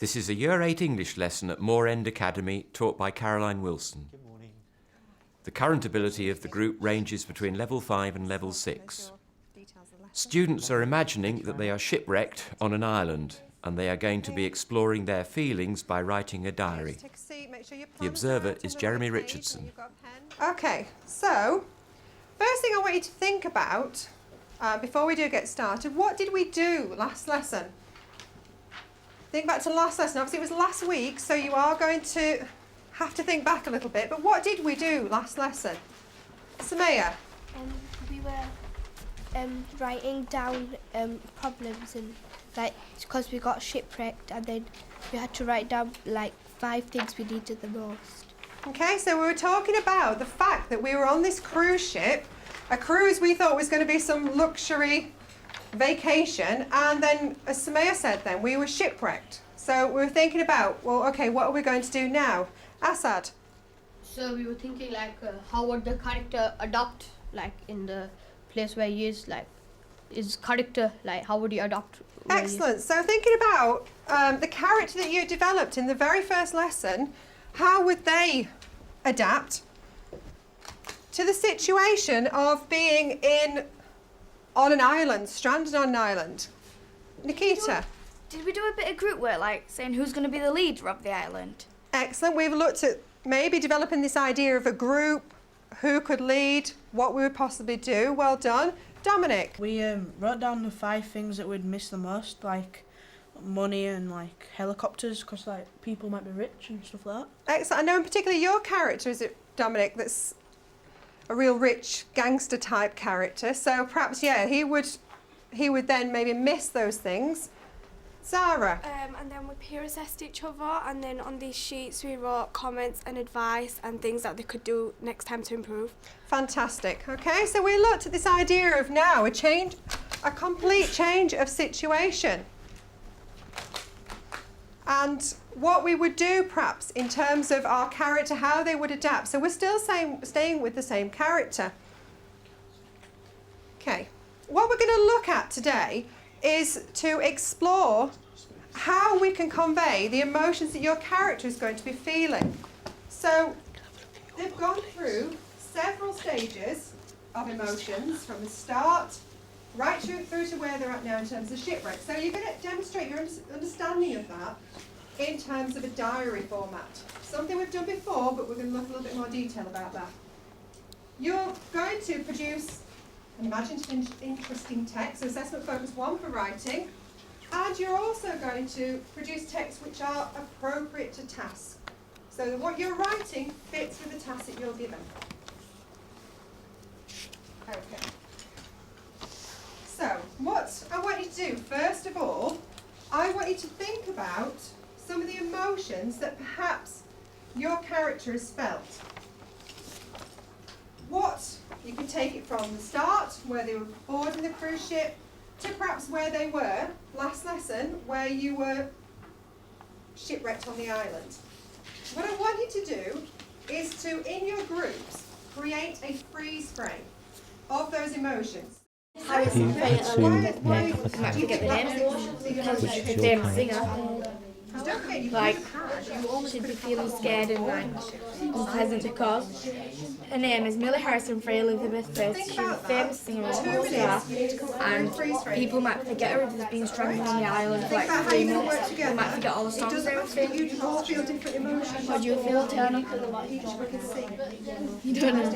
This is a Year 8 English lesson at Moor End Academy, taught by Caroline Wilson. Good morning. The current ability of the group ranges between level 5 and level 6. Students are imagining that they are shipwrecked on an island, and they are going to be exploring their feelings by writing a diary. The observer is Jeremy Richardson. Okay, so first thing I want you to think about before we do get started, what did we do last lesson? Think back to last lesson. Obviously it was last week, so you are going to have to think back a little bit, but what did we do last lesson? Samaya? We were writing down problems, and like because we got shipwrecked, and then we had to write down like 5 things we needed the most. Okay, so we were talking about the fact that we were on this cruise ship, a cruise we thought was going to be some luxury vacation, and then, as Samaya said then, we were shipwrecked. So we were thinking about, well, okay, what are we going to do now? Asad? So we were thinking like, how would the character adapt, like in the place where he is, like, his character, like, how would he adapt? Excellent. So thinking about the character that you developed in the very first lesson, how would they adapt to the situation of being on an island, stranded on an island? Nikita? Did we do a bit of group work, like saying who's going to be the leader of the island? Excellent. We've looked at maybe developing this idea of a group, who could lead, what we would possibly do. Well done. Dominic? We wrote down the 5 things that we'd miss the most, like money and like helicopters, because like people might be rich and stuff like that. Excellent. I know in particular your character, is it Dominic, that's a real rich gangster type character. So perhaps, yeah, he would then maybe miss those things. Zara? And then we peer assessed each other, and then on these sheets we wrote comments and advice and things that they could do next time to improve. Fantastic. Okay, so we looked at this idea of now a complete change of situation. And what we would do perhaps in terms of our character, how they would adapt. So we're still staying with the same character. Okay, what we're going to look at today is to explore how we can convey the emotions that your character is going to be feeling. So they've gone through several stages of emotions from the start right through to where they're at now in terms of shipwreck. So you're going to demonstrate your understanding of that in terms of a diary format. Something we've done before, but we're going to look a little bit more detail about that. You're going to produce an imaginative, interesting text, so assessment focus 1 for writing, and you're also going to produce texts which are appropriate to task, so that what you're writing fits with the task that you're given. Okay. So, what I want you to do, first of all, I want you to think about some of the emotions that perhaps your character has felt. You can take it from the start, where they were boarding the cruise ship, to perhaps where they were last lesson, where you were shipwrecked on the island. What I want you to do is to, in your groups, create a freeze frame of those emotions. How is Like, she'd be feeling scared and like unpleasant because her name is Millie Harrison Frey Elizabeth First. She's a famous singer and people might forget her if she's been stranded on the island for like 3 minutes. They might forget all the songs they were singing. You all feel different emotions. How do you feel, Turner? You don't know.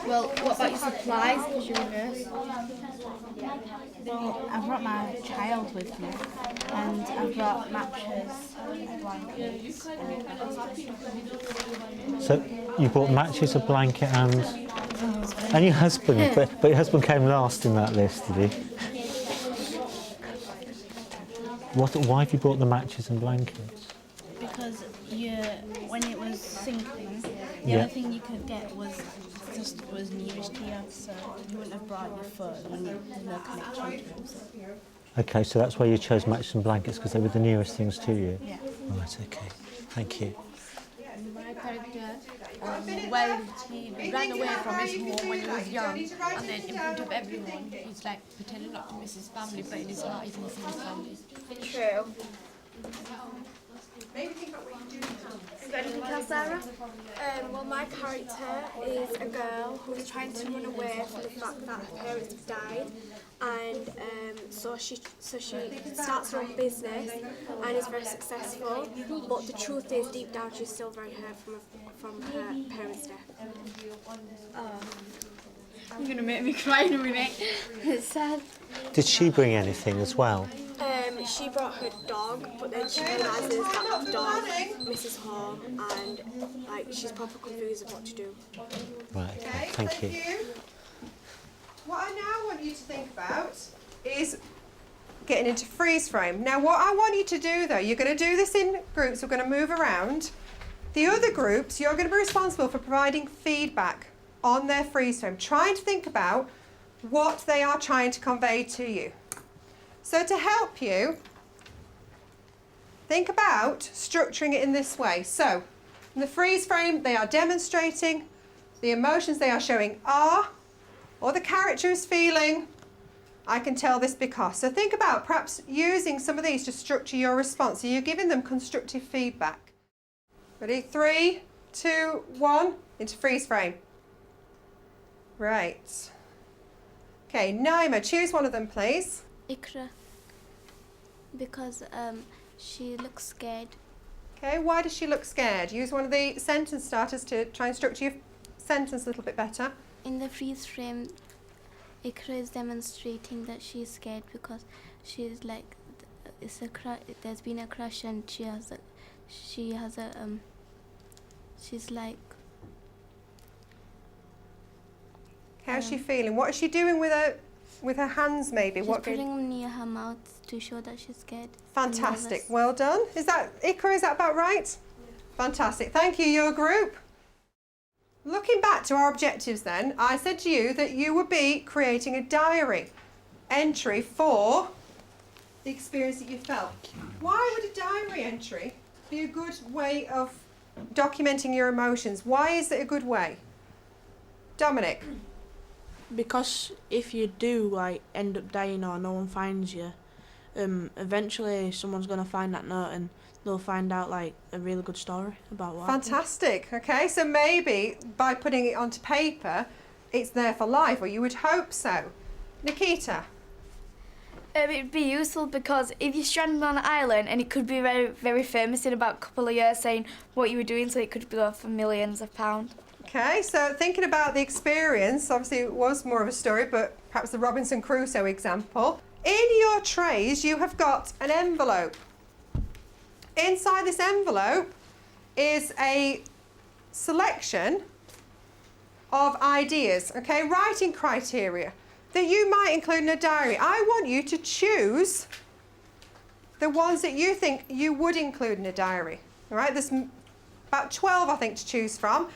Well, what about your supplies because you're a nurse? Well, I've brought my child with me, and I've brought matches, blankets. So you bought matches, a blanket, and your husband, but your husband came last in that list, did he? Why have you brought the matches and blankets? Because when it was sinking, the only thing you could get was nearest to you, so you wouldn't have brought your phone and there's no connection to them. So. Okay, so that's why you chose matches and blankets, because they were the nearest things to you? Yeah. Right, okay. Thank you. My character, he ran away from his home when he was young, and then in front of everyone, he's like pretending not to miss his family, but in his heart he's missing his family. True. Maybe think about what you do now. Got anything else, Sarah? Well, my character is a girl who's trying to run away from the fact that her parents have died, and so she starts her own business and is very successful. But the truth is, deep down, she's still very hurt from her parents' death. You're gonna make me cry in a minute. It's sad. Did she bring anything as well? She brought her dog, but then she realises that the dog misses home, and like she's proper confused of what to do. Right, okay, thank you. What I now want you to think about is getting into freeze frame. Now what I want you to do though, you're going to do this in groups, we're going to move around. The other groups, you're going to be responsible for providing feedback on their freeze frame, trying to think about what they are trying to convey to you. So to help you, think about structuring it in this way. So in the freeze frame, they are demonstrating the emotions they are showing are, or the character is feeling, I can tell this because. So think about perhaps using some of these to structure your response. So you're giving them constructive feedback. Ready? 3, 2, 1, into freeze frame. Right. Okay, Naima, choose one of them, please. Ikra. Because she looks scared. Okay, why does she look scared? Use one of the sentence starters to try and structure your sentence a little bit better. In the freeze frame, Ikra is demonstrating that she's scared because she's like, there's been a crush and she's like. How's she feeling? What is she doing with her hands maybe? She's putting them near her mouth to show that she's scared. Fantastic, well done. Is that about right? Yeah. Fantastic, thank you, your group. Looking back to our objectives then, I said to you that you would be creating a diary entry for the experience that you felt. Why would a diary entry be a good way of documenting your emotions? Why is it a good way? Dominic? Because if you do like end up dying or no one finds you, eventually someone's gonna find that note and they'll find out like a really good story about what Fantastic. Happened. Okay, so maybe by putting it onto paper, it's there for life, or you would hope so. Nikita? It'd be useful because if you're stranded on an island and it could be very, very famous in about a couple of years saying what you were doing, so it could go for millions of pounds. Okay, so thinking about the experience, obviously it was more of a story, but perhaps the Robinson Crusoe example. In your trays, you have got an envelope. Inside this envelope is a selection of ideas, okay, writing criteria that you might include in a diary. I want you to choose the ones that you think you would include in a diary. All right, there's about 12, I think, to choose from.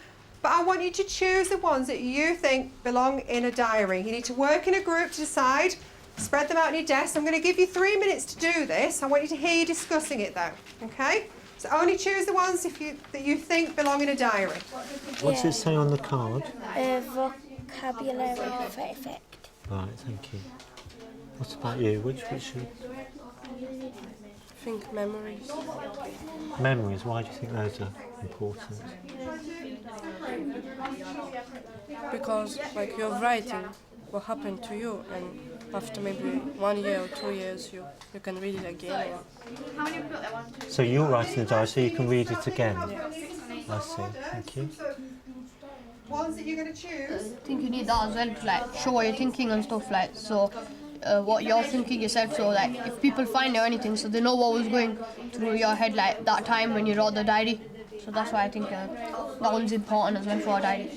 But I want you to choose the ones that you think belong in a diary. You need to work in a group to decide. Spread them out on your desk. I'm going to give you 3 minutes to do this. I want you to hear you discussing it though, okay? So only choose the ones that you think belong in a diary. What's it say on the card? Vocabulary for effect. Right, thank you. What about you? Which should... I think memories. Memories, why do you think those are important? Because like you're writing what happened to you, and after maybe 1 year or 2 years you can read it again. So you're writing the diary so you can read it again? Yeah. I see, thank you. Ones that you're going to choose? I think you need that as well to like show what you're thinking and stuff like so. What you're thinking yourself, so like if people find out anything, so they know what was going through your head like that time when you wrote the diary. So that's why I think that one's important as well for a diary.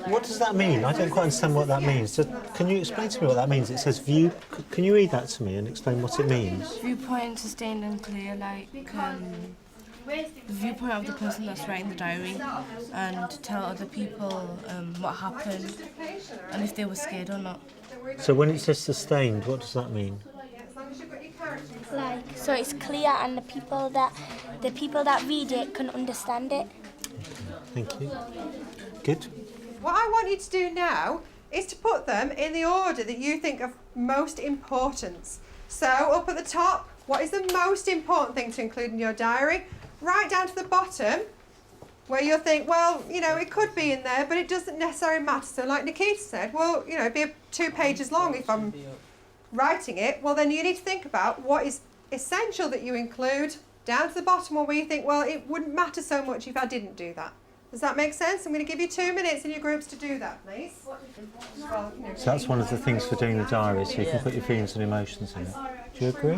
What does that mean? I don't quite understand what that means. So can you explain to me what that means? It says view. Can you read that to me and explain what it means? Viewpoint, sustained and clear, like the viewpoint of the person that's writing the diary, and to tell other people what happened and if they were scared or not. So when it says sustained, what does that mean? Like, so it's clear and the people that read it can understand it. Thank you. Good. What I want you to do now is to put them in the order that you think of most importance. So up at the top, What is the most important thing to include in your diary? Right down to the bottom, where you'll think, well, you know, it could be in there, but it doesn't necessarily matter. So like Nikita said, well, you know, it'd be 2 pages long if I'm writing it. Well, then you need to think about what is essential that you include down to the bottom, or where you think, well, it wouldn't matter so much if I didn't do that. Does that make sense? I'm going to give you 2 minutes in your groups to do that, please. Well, you know, So that's one of the things for doing the diary, so you can put your feelings and emotions in it. Do you agree?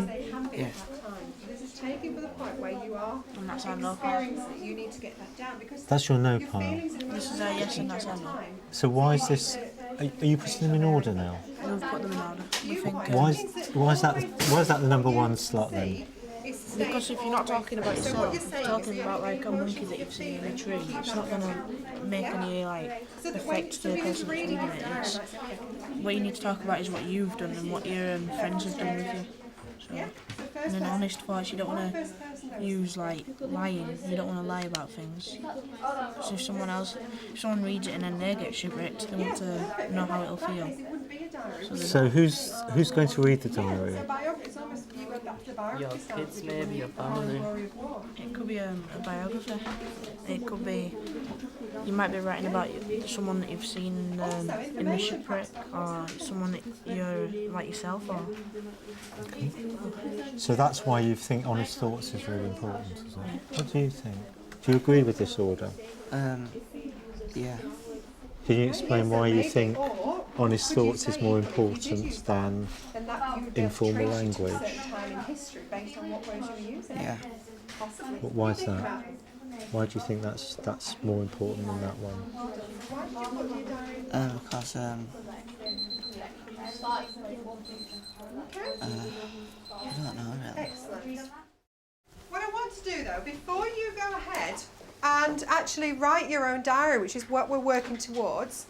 Yeah. This is taken for the point where you are And that's our no part. experiencing. You need to get that down because That's your no your part. feelings and This is emotions our yes change and that's our over no. time. So why is this? Are you putting them in order now? We've put them in order. We think, Why is that the number 1 slot then? because if you're not talking about yourself, you're talking about like a monkey that you've seen in a tree, it's not going to make any like effect to the person that's reading it. It's, what you need to talk about is what you've done and what your friends have done with you. So, in an honest voice, you don't want to use like lying. You don't want to lie about things. So if someone reads it and then they get shipwrecked, they want to know how it'll feel. So who's going to read the diary? Your kids, maybe your family. It could be a biography. It could be, you might be writing about someone that you've seen in the shipwreck, or someone that you're like yourself, or. So that's why you think honest thoughts is really important, is it? What do you think? Do you agree with this order? Yeah. Can you explain why you think honest thoughts is more important than informal language? Yeah. But why is that? Why do you think that's more important than that one? Because I don't know really. Excellent. What I want to do though, before you go ahead and actually write your own diary, which is what we're working towards,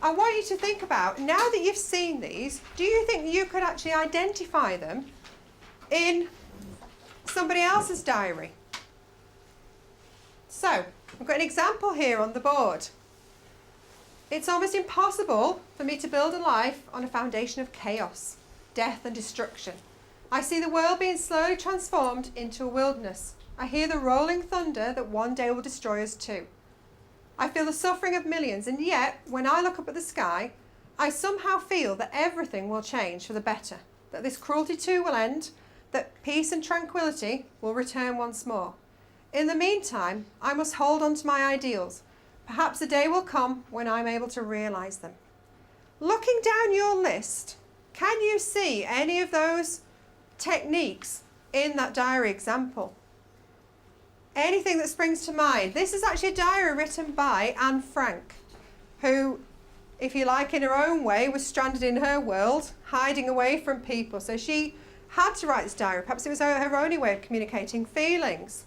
I want you to think about, now that you've seen these, do you think you could actually identify them in somebody else's diary? So, I've got an example here on the board. It's almost impossible for me to build a life on a foundation of chaos, death and destruction. I see the world being slowly transformed into a wilderness. I hear the rolling thunder that one day will destroy us too. I feel the suffering of millions, and yet, when I look up at the sky, I somehow feel that everything will change for the better, that this cruelty too will end, that peace and tranquility will return once more. In the meantime, I must hold on to my ideals. Perhaps a day will come when I'm able to realise them. Looking down your list, can you see any of those techniques in that diary example? Anything that springs to mind? This is actually a diary written by Anne Frank, who, if you like, in her own way, was stranded in her world, hiding away from people. So she had to write this diary. Perhaps it was her only way of communicating feelings.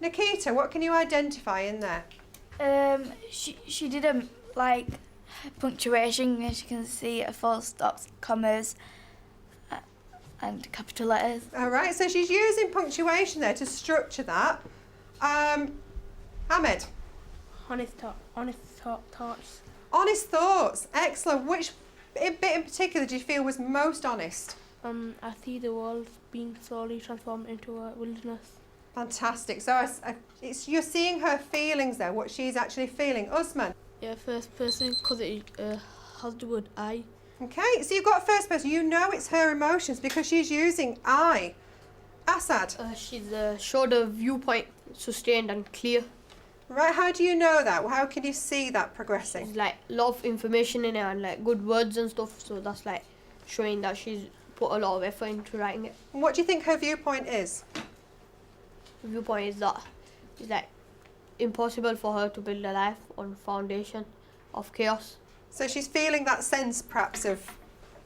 Nikita, what can you identify in there? She did like punctuation, as you can see, full stops, commas, and capital letters. All right, so she's using punctuation there to structure that. Ahmed? Honest thoughts. Honest thoughts, excellent. Which bit in particular do you feel was most honest? I see the world being slowly transformed into a wilderness. Fantastic. So you're seeing her feelings there, what she's actually feeling. Usman? Yeah, first person, because it has the word I. Okay, so you've got first person. You know it's her emotions because she's using I. Assad? She's showed a viewpoint sustained and clear. Right, how do you know that? How can you see that progressing? There's like a lot of information in it and like good words and stuff, so that's like showing that she's put a lot of effort into writing it. And what do you think her viewpoint is? The viewpoint is that it's like impossible for her to build a life on foundation of chaos. So she's feeling that sense perhaps of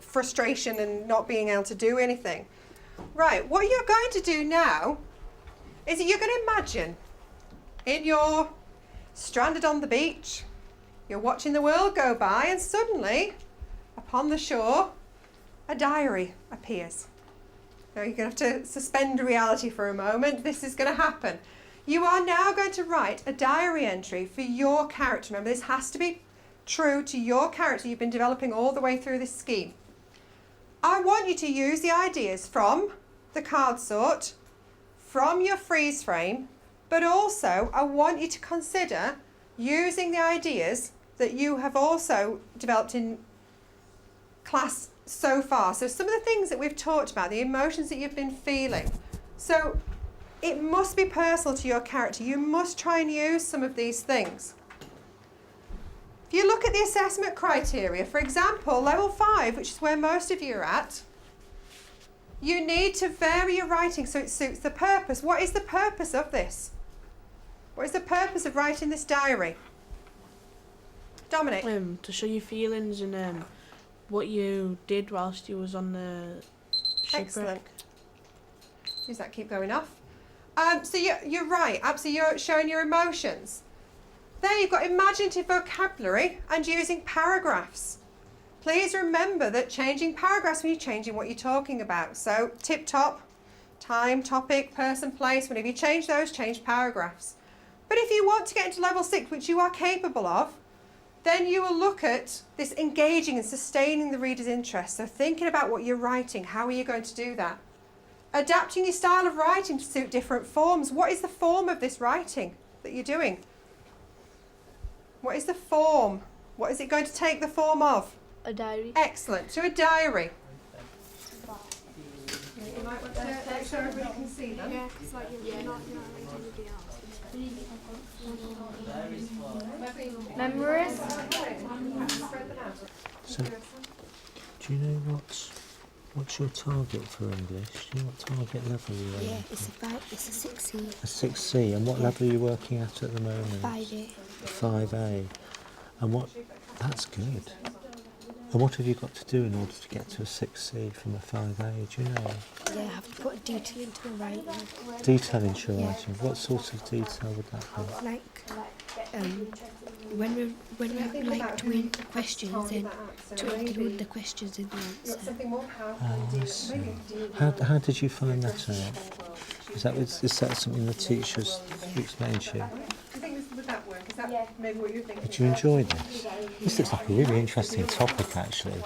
frustration and not being able to do anything. Right, what you're going to do now is that you're going to imagine you're stranded on the beach, you're watching the world go by, and suddenly upon the shore a diary appears. Now you're going to have to suspend reality for a moment. This is going to happen. You are now going to write a diary entry for your character. Remember, this has to be true to your character you've been developing all the way through this scheme. I want you to use the ideas from the card sort from your freeze frame, but also I want you to consider using the ideas that you have also developed in class so far. So some of the things that we've talked about, the emotions that you've been feeling. So it must be personal to your character. You must try and use some of these things. If you look at the assessment criteria, for example, level 5, which is where most of you are at, you need to vary your writing so it suits the purpose. What is the purpose of this? What is the purpose of writing this diary? Dominic? To show your feelings and what you did whilst you was on the shipwreck. Excellent. Does that keep going off? So you're right, absolutely, you're showing your emotions. There you've got imaginative vocabulary and using paragraphs. Please remember that changing paragraphs means changing what you're talking about. So tip top, time, topic, person, place, whenever you change those, change paragraphs. But if you want to get into level 6, which you are capable of, then you will look at this engaging and sustaining the reader's interest. So thinking about what you're writing, how are you going to do that? Adapting your style of writing to suit different forms. What is the form of this writing that you're doing? What is the form? What is it going to take the form of? A diary. Excellent. To a diary. You might want to make sure everybody can see them. Yeah, because like you're not like anybody else. Memories. So, do you know what's your target for English? Do you know what target level you're on? Yeah, it's a 6C. A 6C. And what level are you working at the moment? 5A. 5A. And that's good. And what have you got to do in order to get to a 6C from a 5A? Do you know? Yeah, I have to put detail into my writing. Detail into your writing. What sort of detail would that be? Like, when we like doing questions, then to include the questions in the answer. Oh, I see. How did you find that out? Is that something the teachers explained to you? Would that work? Is that maybe what you're thinking? Did you enjoy this? This looks like a really interesting topic, actually.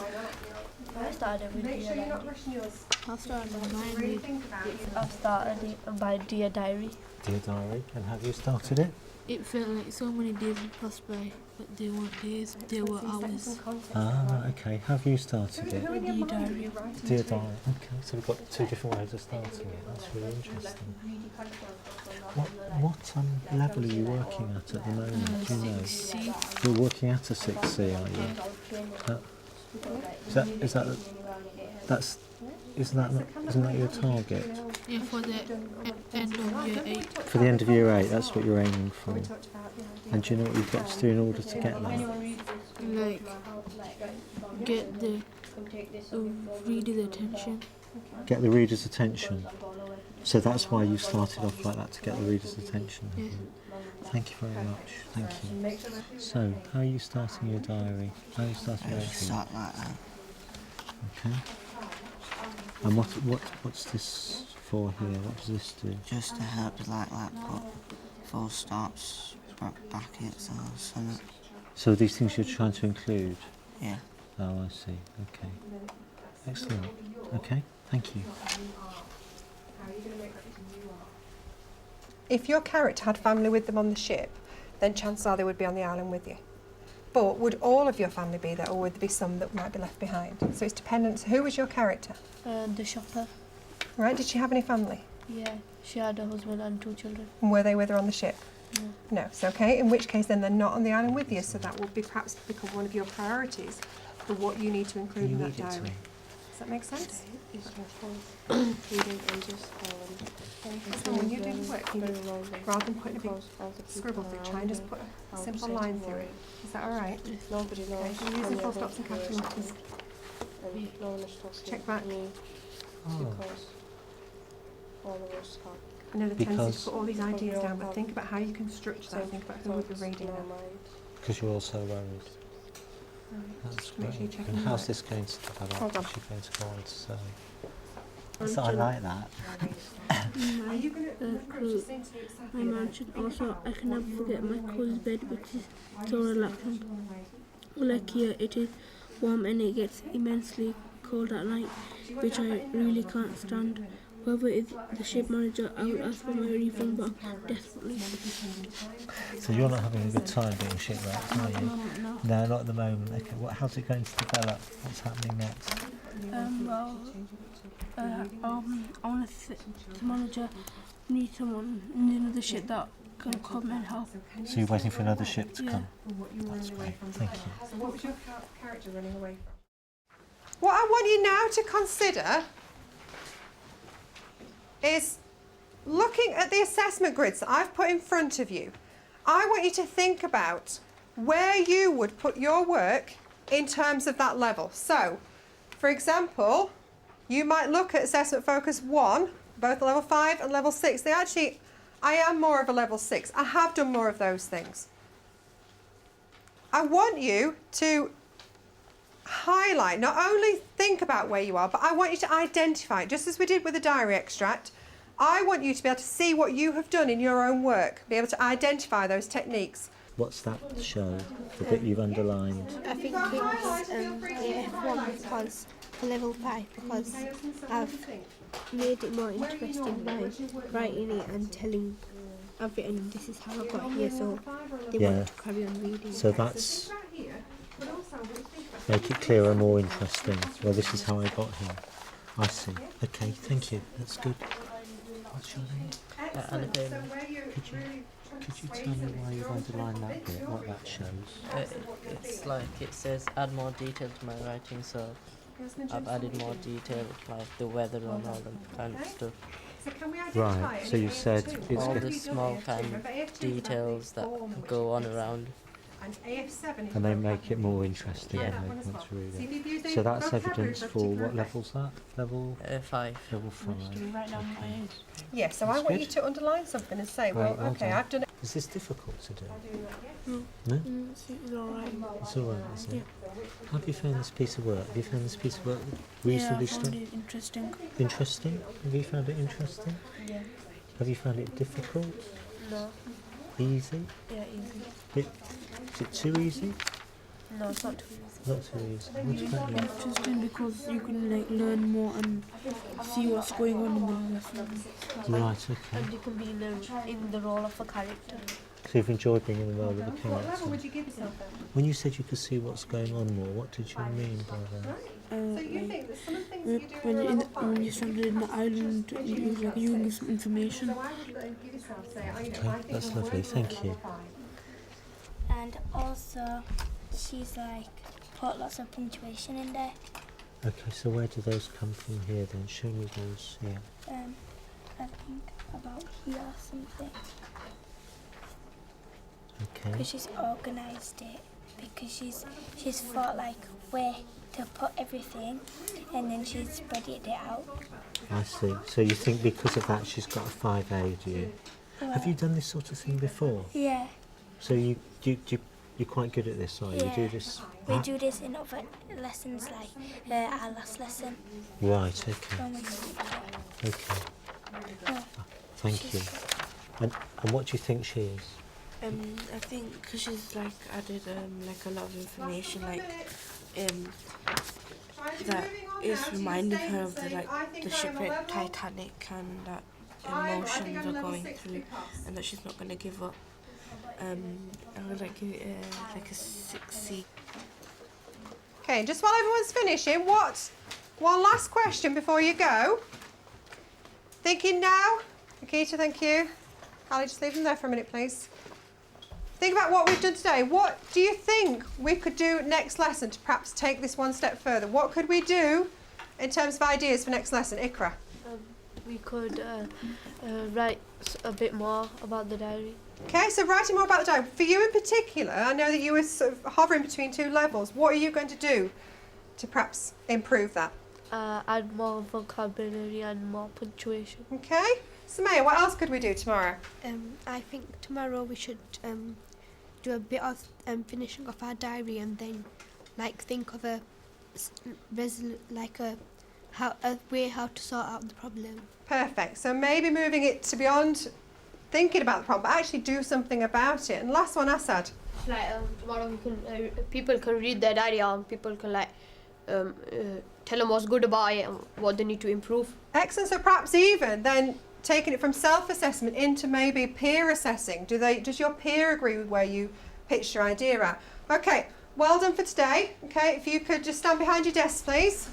I started with Make sure you're not rushing yours. I'll start with mine. Really think about it. I've started by Dear Diary. Dear Diary, and have you started it? It felt like so many days had passed by, but they weren't days, they were hours. Ah, okay. Have you started it? Dear Diary. Dear Diary. Okay, so we've got 2 different ways of starting it. That's really interesting. What level are you working at the moment? Do you know? 6C. You're working at a 6C, are you? Isn't that your target? Yeah, for the end of year 8. For the end of year 8, that's what you're aiming for. And do you know what you've got to do in order to get that? Like, get the reader's attention. Get the reader's attention. So that's why you started off like that, to get the reader's attention. Yeah. Thank you very much. Thank you. So, how are you starting your diary? How are you starting your diary? Start like that. Okay. And what's this for here? What does this do? Just to help you like put full stops, brackets or something. So these things you're trying to include? Yeah. Oh, I see. Okay. Excellent. Okay. Thank you. If your character had family with them on the ship, then chances are they would be on the island with you. But would all of your family be there, or would there be some that might be left behind? So it's dependent. Who was your character? The shopper. Right, did she have any family? Yeah, she had a husband and 2 children. And were they with her on the ship? No. No, so okay, in which case then they're not on the island with you, so that will be perhaps become one of your priorities for what you need to include in that diary. Does that make sense? When you do the work, rather than putting a big scribble through, try and just put a simple line through it. Is that alright? Nobody knows. Okay, so using full stops and capital letters. And no one is talking Check back. to me Oh. because all of us have. I know the tendency Because- to put all these ideas down, but think about how you can structure that. Think about who will be reading that. Because you're also worried. That's Make sure you great. check And in how's there. this going to develop? Hold on. What's she going to go on to say? So I like that. Are you going to My mansion. Also, I can never forget my cozy bed, which is so relaxing. Like here, it is warm and it gets immensely cold at night, which I really can't stand. whoever is the shape manager, I will ask for my refund back desperately. So you're not having a good time being shipwrecked, are you? No, not at the moment. Okay, how's it going to develop? What's happening next? I want to the manager needs someone in another ship that can come and help. So you're waiting for another ship to come? That's great, thank you. So what was your character running away from? What I want you now to consider is looking at the assessment grids that I've put in front of you. I want you to think about where you would put your work in terms of that level. So, for example, you might look at assessment focus 1, both level 5 and level 6. I am more of a level 6. I have done more of those things. I want you to highlight, not only think about where you are, but I want you to identify it, just as we did with the diary extract. I want you to be able to see what you have done in your own work, be able to identify those techniques. What's that show, the bit you've underlined? I think it's the F1 because for level 5 because I've made it more interesting by writing it and telling I've written this is how I got here, so they want to carry on reading. So that's make it clearer, more interesting. Well, this is how I got here. I see. Okay, thank you. That's good. What's your name? Could you tell me why you've underlined that bit, what that shows? It's like it says add more detail to my writing, so I've added more detail, like the weather and all that kind of stuff. Right, so you said it's all the small kind of details that go on around. and they make it more interesting when they want to read it. So that's evidence for what level's that? Level 5. Level 5. Yeah, so I want you to underline something and say, well, okay, I've done it. Is this difficult to do? No? No? It's alright. It's alright, isn't it? How have you found this piece of work? Have you found this piece of work reasonably I found it interesting. Interesting? Have you found it interesting? Yeah. Have you found it difficult? No. Easy? Yeah, easy. Is it too easy? No, it's not too easy. Not too easy. What about you? Interesting because you can like learn more and see what's going on in the lesson. Right, okay. And you can be in the role of a character. So you've enjoyed being in the role of a What level character. would you give yourself then? When you said you could see what's going on more, what did you mean by that? So you think that some of the things that you do in When, level 5... when you're stranded in the island, you like you give some information. So I would give yourself, say, I Okay, think that's I'm lovely, working thank on you. level 5. And also, she's like put lots of punctuation in there. Okay, so where do those come from here then? Show me those, yeah. I think about here or something. Okay. Because she's organised it. Because she's thought like where to put everything, and then she's spread it out. I see. So you think because of that she's got a 5A, do you? Well, Have you done this sort of thing before? Yeah. So you're quite good at this, are you? You do this? We do this in other lessons, like our last lesson. Right, okay. When we Okay. Oh, Thank you. And what do you think she is? I think because she's like added like a lot of information, like that is reminding her of the shipwreck Titanic and that emotions are going through, and that she's not going to give up. I would like give it like a 6C. Okay, just while everyone's finishing, one last question before you go. Thinking now? Nikita, thank you. Ali, just leave them there for a minute, please. Think about what we've done today. What do you think we could do next lesson to perhaps take this one step further? What could we do in terms of ideas for next lesson? Ikra? We could write a bit more about the diary. Okay, so writing more about the diary. For you in particular, I know that you were sort of hovering between 2 levels. What are you going to do to perhaps improve that? Add more vocabulary and more punctuation. Okay. Samaya, what else could we do tomorrow? I think tomorrow we should do a bit of finishing off our diary and then like think of a way how to sort out the problem. Perfect. So maybe moving it to beyond thinking about the problem, but actually do something about it. And last one, Asad. Like tomorrow, people can read their diary, and people can like tell them what's good about it and what they need to improve. Excellent. So perhaps even then taking it from self-assessment into maybe peer assessing. Does your peer agree with where you pitched your idea at? Okay, well done for today. Okay, if you could just stand behind your desk, please.